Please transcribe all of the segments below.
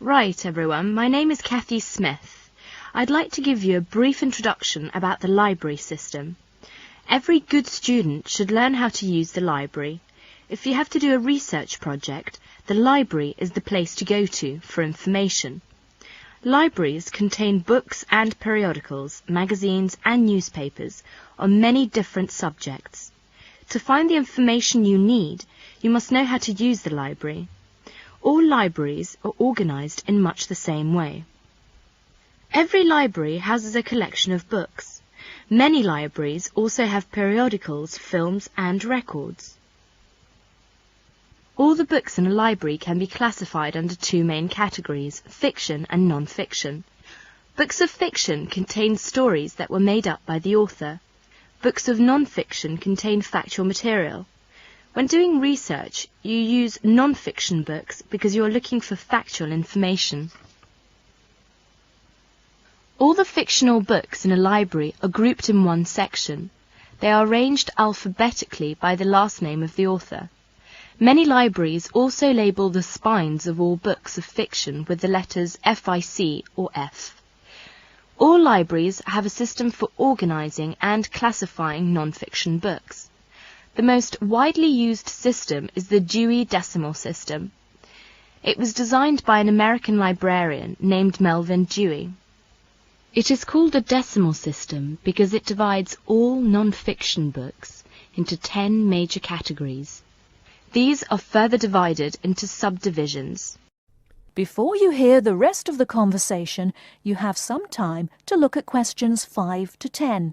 Right, everyone, my name is Kathy Smith. I'd like to give you a brief introduction about the library system. Every good student should learn how to use the library. If you have to do a research project, the library is the place to go to for information. Libraries contain books and periodicals, magazines and newspapers on many different subjects. To find the information you need, you must know how to use the library. All libraries are organised in much the same way. Every library houses a collection of books. Many libraries also have periodicals, films and records. All the books in a library can be classified under two main categories, fiction and non-fiction. Books of fiction contain stories that were made up by the author. Books of non-fiction contain factual material. When doing research, you use non-fiction books because you are looking for factual information. All the fictional books in a library are grouped in one section. They are arranged alphabetically by the last name of the author. Many libraries also label the spines of all books of fiction with the letters FIC or F. All libraries have a system for organising and classifying non-fiction books. The most widely used system is the Dewey Decimal System. It was designed by an American librarian named Melvin Dewey. It is called a decimal system because it divides all non-fiction books into 10 major categories. These are further divided into subdivisions. Before you hear the rest of the conversation, you have some time to look at questions 5 to 10.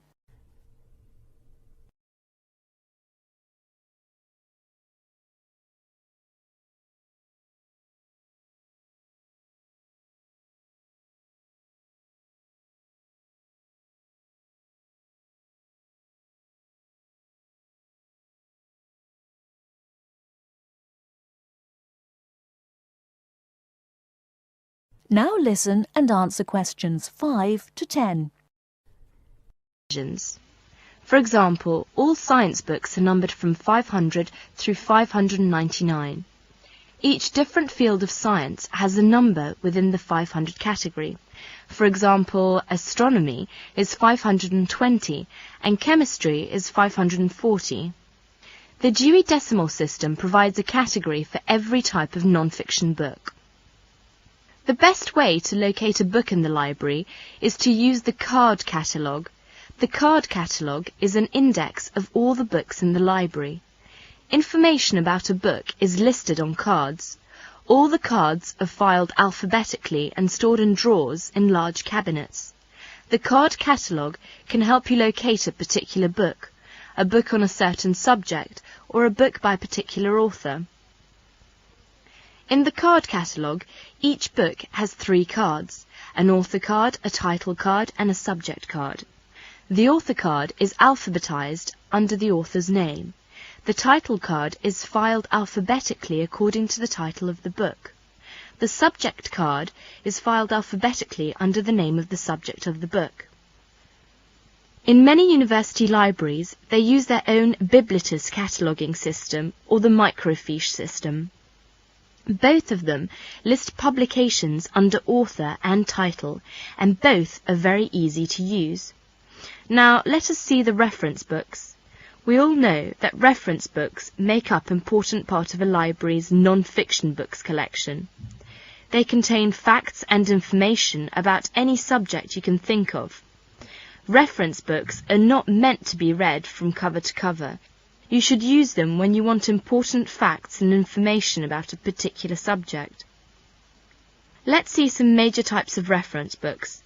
Now listen and answer questions 5 to 10. For example, all science books are numbered from 500 through 599. Each different field of science has a number within the 500 category. For example, astronomy is 520 and chemistry is 540. The Dewey Decimal System provides a category for every type of non-fiction book. The best way to locate a book in the library is to use the card catalogue. The card catalogue is an index of all the books in the library. Information about a book is listed on cards. All the cards are filed alphabetically and stored in drawers in large cabinets. The card catalogue can help you locate a particular book, a book on a certain subject, or a book by a particular author. In the card catalogue, each book has 3 cards, an author card, a title card and a subject card. The author card is alphabetized under the author's name. The title card is filed alphabetically according to the title of the book. The subject card is filed alphabetically under the name of the subject of the book. In many university libraries, they use their own Biblitus cataloguing system or the microfiche system. Both of them list publications under author and title, and both are very easy to use. Now let us see the reference books. We all know that reference books make up an important part of a library's non-fiction books collection. They contain facts and information about any subject you can think of. Reference books are not meant to be read from cover to cover. You should use them when you want important facts and information about a particular subject. Let's see some major types of reference books.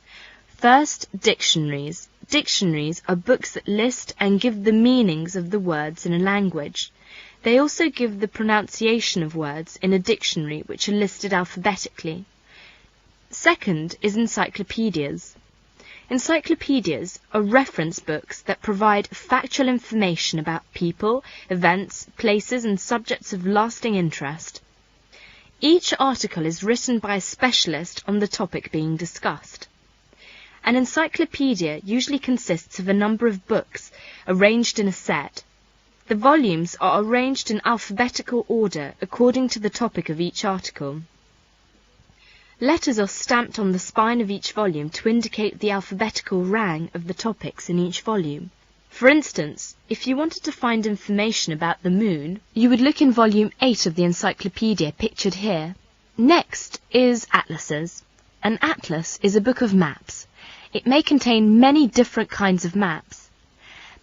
First, dictionaries. Dictionaries are books that list and give the meanings of the words in a language. They also give the pronunciation of words in a dictionary which are listed alphabetically. Second is encyclopedias. Encyclopedias are reference books that provide factual information about people, events, places and subjects of lasting interest. Each article is written by a specialist on the topic being discussed. An encyclopedia usually consists of a number of books arranged in a set. The volumes are arranged in alphabetical order according to the topic of each article. Letters are stamped on the spine of each volume to indicate the alphabetical rang of the topics in each volume. For instance, if you wanted to find information about the moon, you would look in volume 8 of the encyclopedia pictured here. Next is atlases. An atlas is a book of maps. It may contain many different kinds of maps.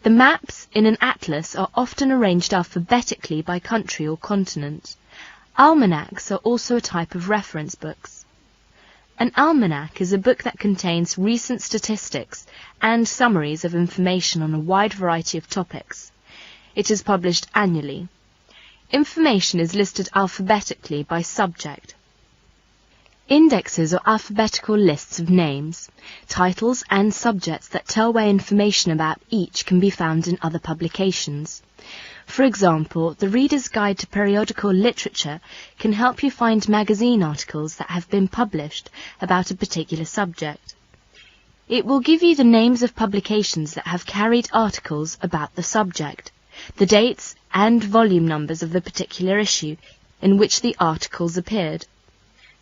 The maps in an atlas are often arranged alphabetically by country or continent. Almanacs are also a type of reference books. An almanac is a book that contains recent statistics and summaries of information on a wide variety of topics. It is published annually. Information is listed alphabetically by subject. Indexes are alphabetical lists of names, titles and subjects that tell where information about each can be found in other publications. For example, the Reader's Guide to Periodical Literature can help you find magazine articles that have been published about a particular subject. It will give you the names of publications that have carried articles about the subject, the dates and volume numbers of the particular issue in which the articles appeared.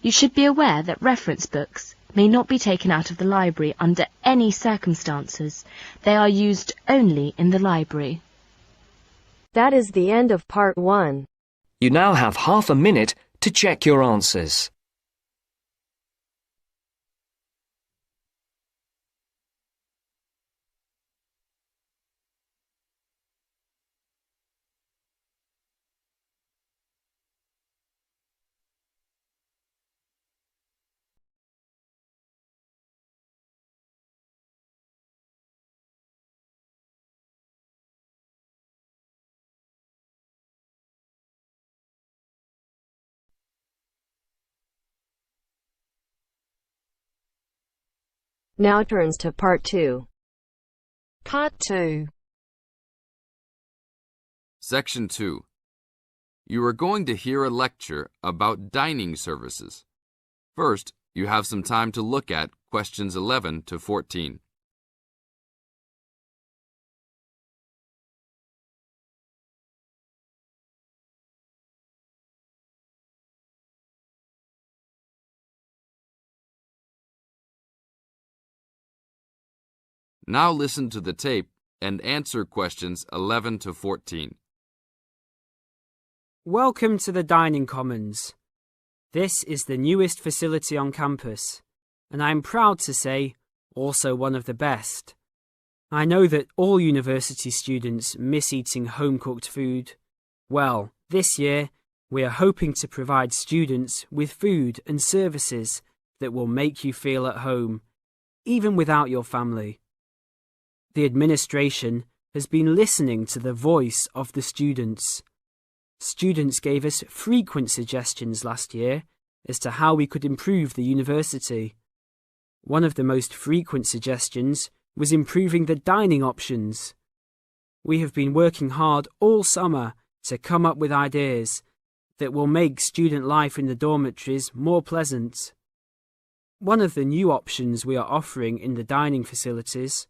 You should be aware that reference books may not be taken out of the library under any circumstances. They are used only in the library. That is the end of part 1. You now have half a minute to check your answers. Now turns to part 2. Part 2. Section 2. You are going to hear a lecture about dining services. First, you have some time to look at questions 11 to 14. Now listen to the tape and answer questions 11 to 14. Welcome to the Dining Commons. This is the newest facility on campus, and I'm proud to say, also one of the best. I know that all university students miss eating home-cooked food. Well, this year, we are hoping to provide students with food and services that will make you feel at home, even without your family. The administration has been listening to the voice of the students. Students gave us frequent suggestions last year as to how we could improve the university. One of the most frequent suggestions was improving the dining options. We have been working hard all summer to come up with ideas that will make student life in the dormitories more pleasant. One of the new options we are offering in the dining facilities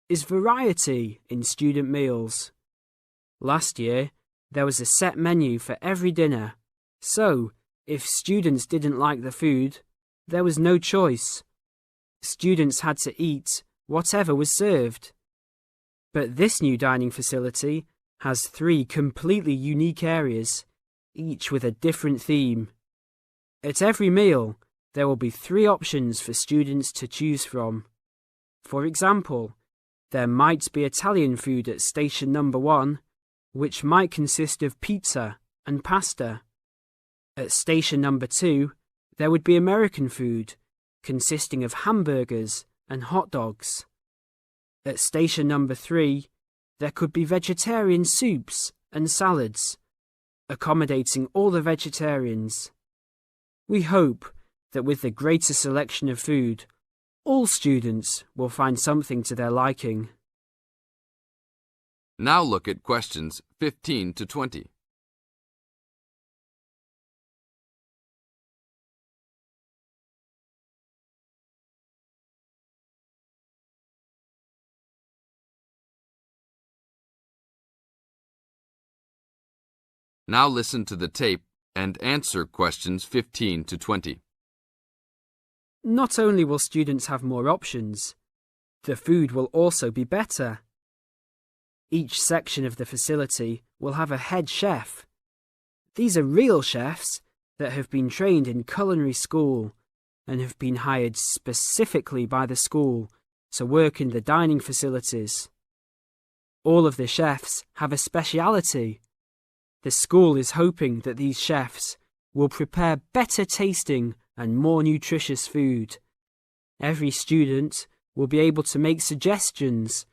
is variety in student meals. Last year, there was a set menu for every dinner, so if students didn't like the food, there was no choice. Students had to eat whatever was served. But this new dining facility has 3 completely unique areas, each with a different theme. At every meal, there will be 3 options for students to choose from. For example, there might be Italian food at station number 1, which might consist of pizza and pasta. At station number 2, there would be American food, consisting of hamburgers and hot dogs. At station number 3, there could be vegetarian soups and salads, accommodating all the vegetarians. We hope that with the greater selection of food, all students will find something to their liking. Now look at questions 15 to 20. Now listen to the tape and answer questions 15 to 20. Not only will students have more options, the food will also be better. Each section of the facility will have a head chef. These are real chefs that have been trained in culinary school and have been hired specifically by the school to work in the dining facilities. All of the chefs have a speciality. The school is hoping that these chefs will prepare better tasting and more nutritious food. Every student will be able to make suggestions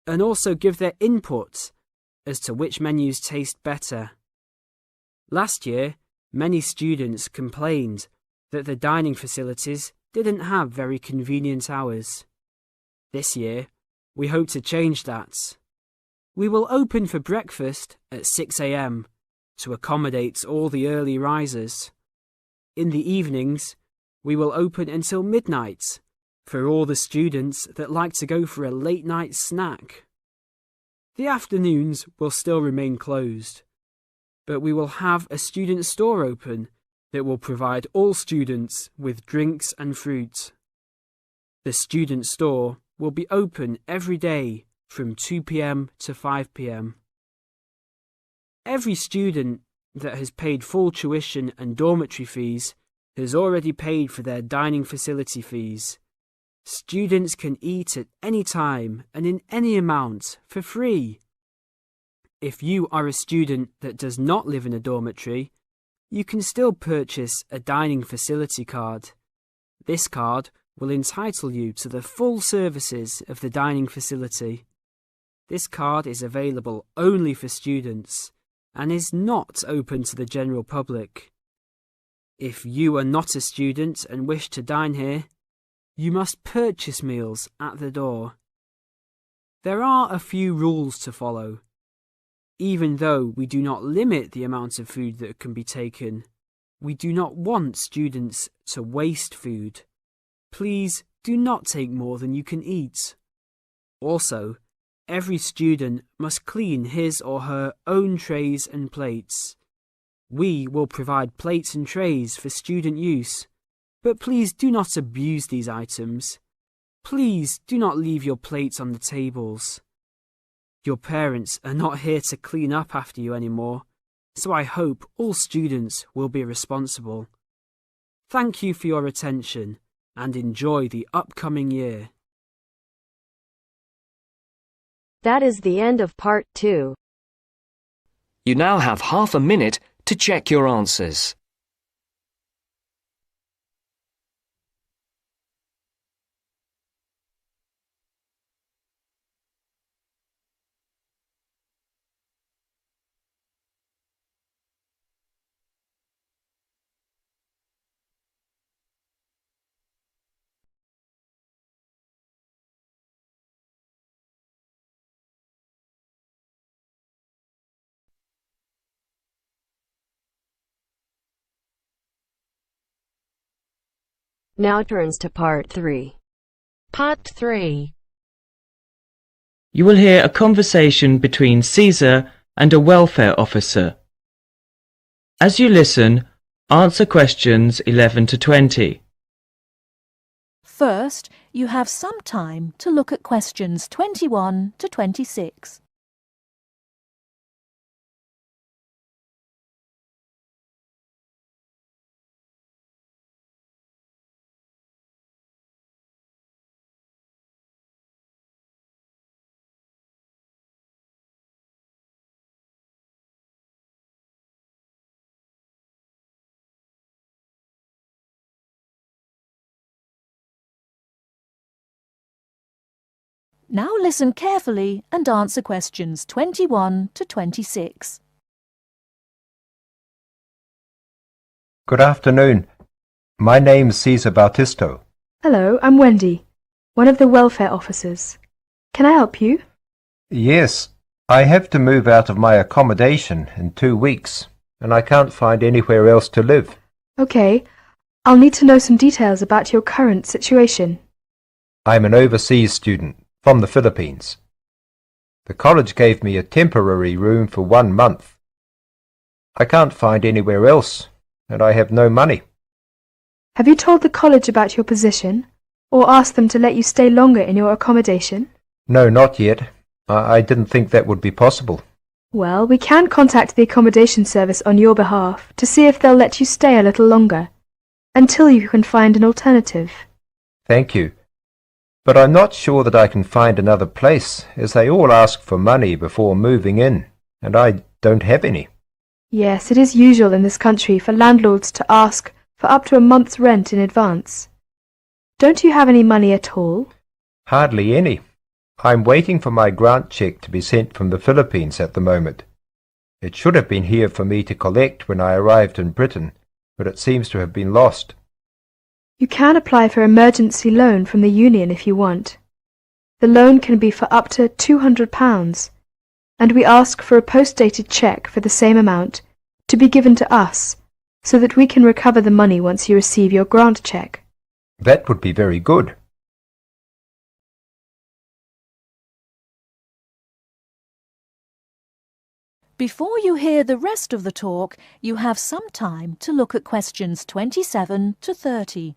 and also give their input as to which menus taste better. Last year, many students complained that the dining facilities didn't have very convenient hours. This year, we hope to change that. We will open for breakfast at 6 a.m. to accommodate all the early risers. In the evenings, we will open until midnight for all the students that like to go for a late-night snack. The afternoons will still remain closed, but we will have a student store open that will provide all students with drinks and fruit. The student store will be open every day from 2 p.m. to 5 p.m. Every student that has paid full tuition and dormitory fees has already paid for their dining facility fees. Students can eat at any time and in any amount for free. If you are a student that does not live in a dormitory, you can still purchase a dining facility card. This card will entitle you to the full services of the dining facility. This card is available only for students and is not open to the general public. If you are not a student and wish to dine here, you must purchase meals at the door. There are a few rules to follow. Even though we do not limit the amount of food that can be taken, we do not want students to waste food. Please do not take more than you can eat. Also, every student must clean his or her own trays and plates. We will provide plates and trays for student use, but please do not abuse these items. Please do not leave your plates on the tables. Your parents are not here to clean up after you anymore, so I hope all students will be responsible. Thank you for your attention and enjoy the upcoming year. That is the end of part 2. You now have half a minute to check your answers. Now turns to part 3. Part 3. You will hear a conversation between Caesar and a welfare officer. As you listen, answer questions 11 to 20. First, you have some time to look at questions 21 to 26. Now listen carefully and answer questions 21 to 26. Good afternoon. My name's Cesar Bautisto. Hello, I'm Wendy, one of the welfare officers. Can I help you? Yes, I have to move out of my accommodation in 2 weeks, and I can't find anywhere else to live. Okay, I'll need to know some details about your current situation. I'm an overseas student from the Philippines. The college gave me a temporary room for 1 month. I can't find anywhere else, and I have no money. Have you told the college about your position, or asked them to let you stay longer in your accommodation? No, not yet. I didn't think that would be possible. Well, we can contact the accommodation service on your behalf to see if they'll let you stay a little longer, until you can find an alternative. Thank you. But I'm not sure that I can find another place, as they all ask for money before moving in, and I don't have any. Yes, it is usual in this country for landlords to ask for up to a month's rent in advance. Don't you have any money at all? Hardly any. I'm waiting for my grant cheque to be sent from the Philippines at the moment. It should have been here for me to collect when I arrived in Britain, but it seems to have been lost. You can apply for emergency loan from the union if you want. The loan can be for up to £200, and we ask for a post-dated cheque for the same amount to be given to us, so that we can recover the money once you receive your grant cheque. That would be very good. Before you hear the rest of the talk, you have some time to look at questions 27 to 30.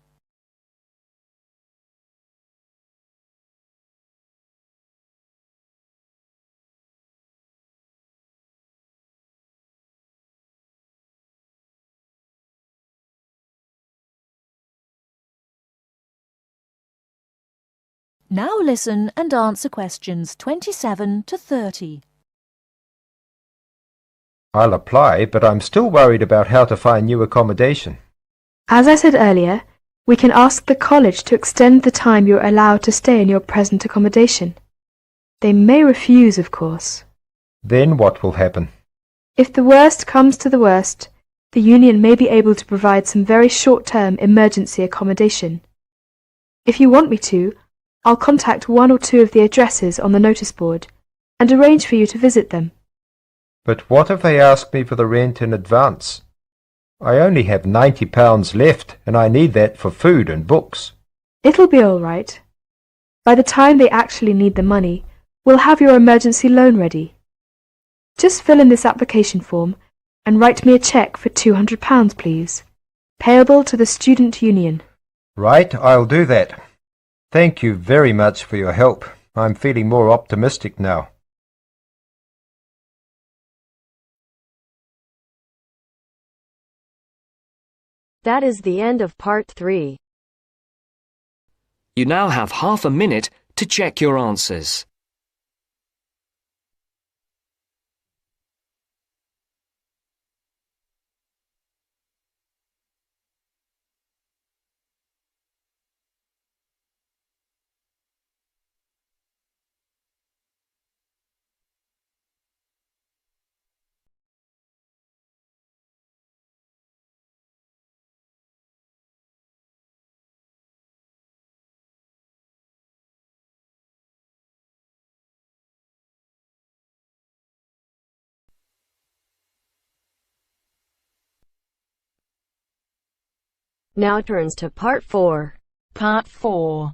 Now listen and answer questions 27 to 30. I'll apply, but I'm still worried about how to find new accommodation. As I said earlier, we can ask the college to extend the time you're allowed to stay in your present accommodation. They may refuse, of course. Then what will happen? If the worst comes to the worst, the union may be able to provide some very short-term emergency accommodation. If you want me to, I'll contact one or two of the addresses on the notice board and arrange for you to visit them. But what if they ask me for the rent in advance? I only have £90 left, and I need that for food and books. It'll be all right. By the time they actually need the money, we'll have your emergency loan ready. Just fill in this application form and write me a cheque for £200, please, payable to the student union. Right, I'll do that. Thank you very much for your help. I'm feeling more optimistic now. That is the end of part 3. You now have half a minute to check your answers. Now turns to part 4. Part 4.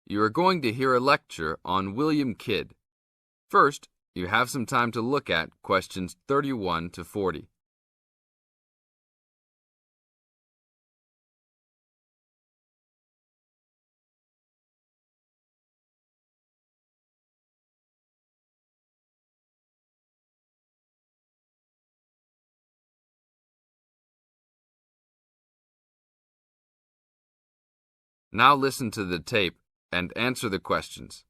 You are going to hear a lecture on William Kidd. First, you have some time to look at questions 31 to 40. Now listen to the tape and answer the questions.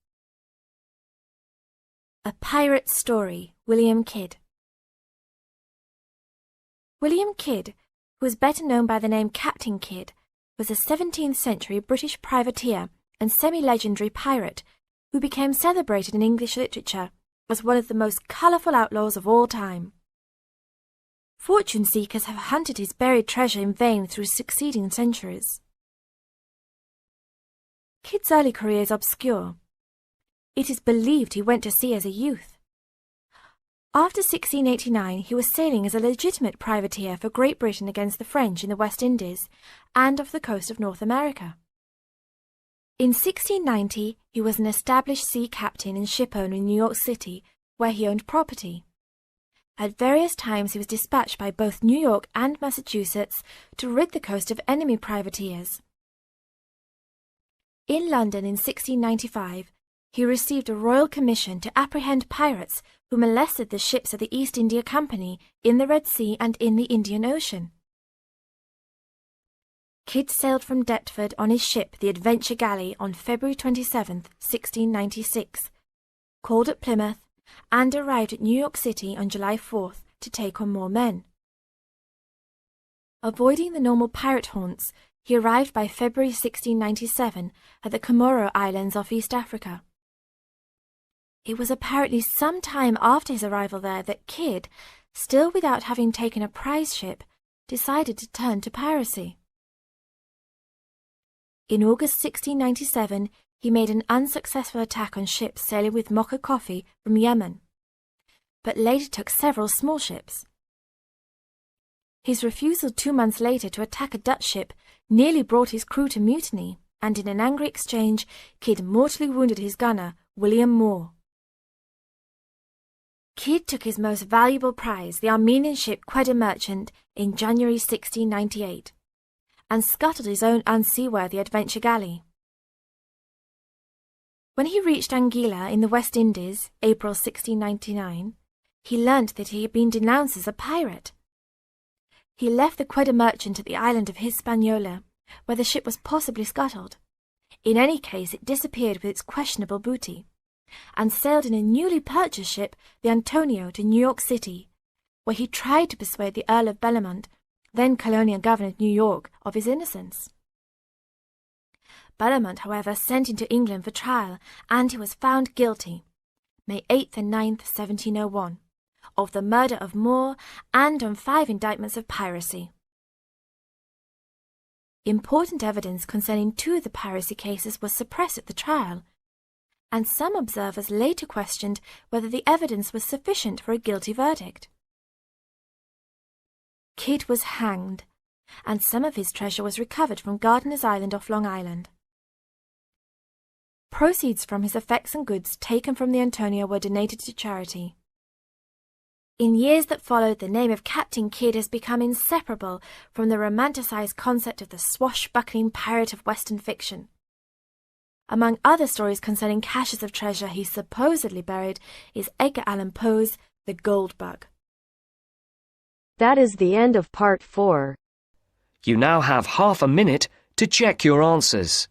A Pirate Story, William Kidd. William Kidd, who was better known by the name Captain Kidd, was a 17th century British privateer and semi-legendary pirate who became celebrated in English literature as one of the most colourful outlaws of all time. Fortune seekers have hunted his buried treasure in vain through succeeding centuries. Kidd's early career is obscure. It is believed he went to sea as a youth. After 1689, he was sailing as a legitimate privateer for Great Britain against the French in the West Indies and off the coast of North America. In 1690, he was an established sea captain and shipowner in New York City, where he owned property. At various times he was dispatched by both New York and Massachusetts to rid the coast of enemy privateers. In London in 1695, he received a royal commission to apprehend pirates who molested the ships of the East India Company in the Red Sea and in the Indian Ocean. Kidd sailed from Deptford on his ship, the Adventure Galley, on February 27, 1696, called at Plymouth, and arrived at New York City on July 4th to take on more men. Avoiding the normal pirate haunts, he arrived by February 1697 at the Comoro Islands off East Africa. It was apparently some time after his arrival there that Kidd, still without having taken a prize ship, decided to turn to piracy. In August 1697, he made an unsuccessful attack on ships sailing with Mocha coffee from Yemen, but later took several small ships. His refusal 2 months later to attack a Dutch ship nearly brought his crew to mutiny, and in an angry exchange, Kidd mortally wounded his gunner, William Moore. Kidd took his most valuable prize, the Armenian ship Quedagh Merchant, in January 1698, and scuttled his own unseaworthy Adventure Galley. When he reached Anguilla in the West Indies, April 1699, he learnt that he had been denounced as a pirate. He left the Quedagh Merchant at the island of Hispaniola, where the ship was possibly scuttled. In any case, it disappeared with its questionable booty, and sailed in a newly purchased ship, the Antonio, to New York City, where he tried to persuade the Earl of Bellomont, then colonial governor of New York, of his innocence. Bellomont, however, sent him to England for trial, and he was found guilty, May 8th and 9th, 1701, of the murder of Moore and on 5 indictments of piracy. Important evidence concerning 2 of the piracy cases was suppressed at the trial, and some observers later questioned whether the evidence was sufficient for a guilty verdict. Kidd was hanged, and some of his treasure was recovered from Gardiner's Island off Long Island. Proceeds from his effects and goods taken from the Antonio were donated to charity. In years that followed, the name of Captain Kidd has become inseparable from the romanticized concept of the swashbuckling pirate of Western fiction. Among other stories concerning caches of treasure he supposedly buried is Edgar Allan Poe's The Gold Bug. That is the end of part 4. You now have half a minute to check your answers.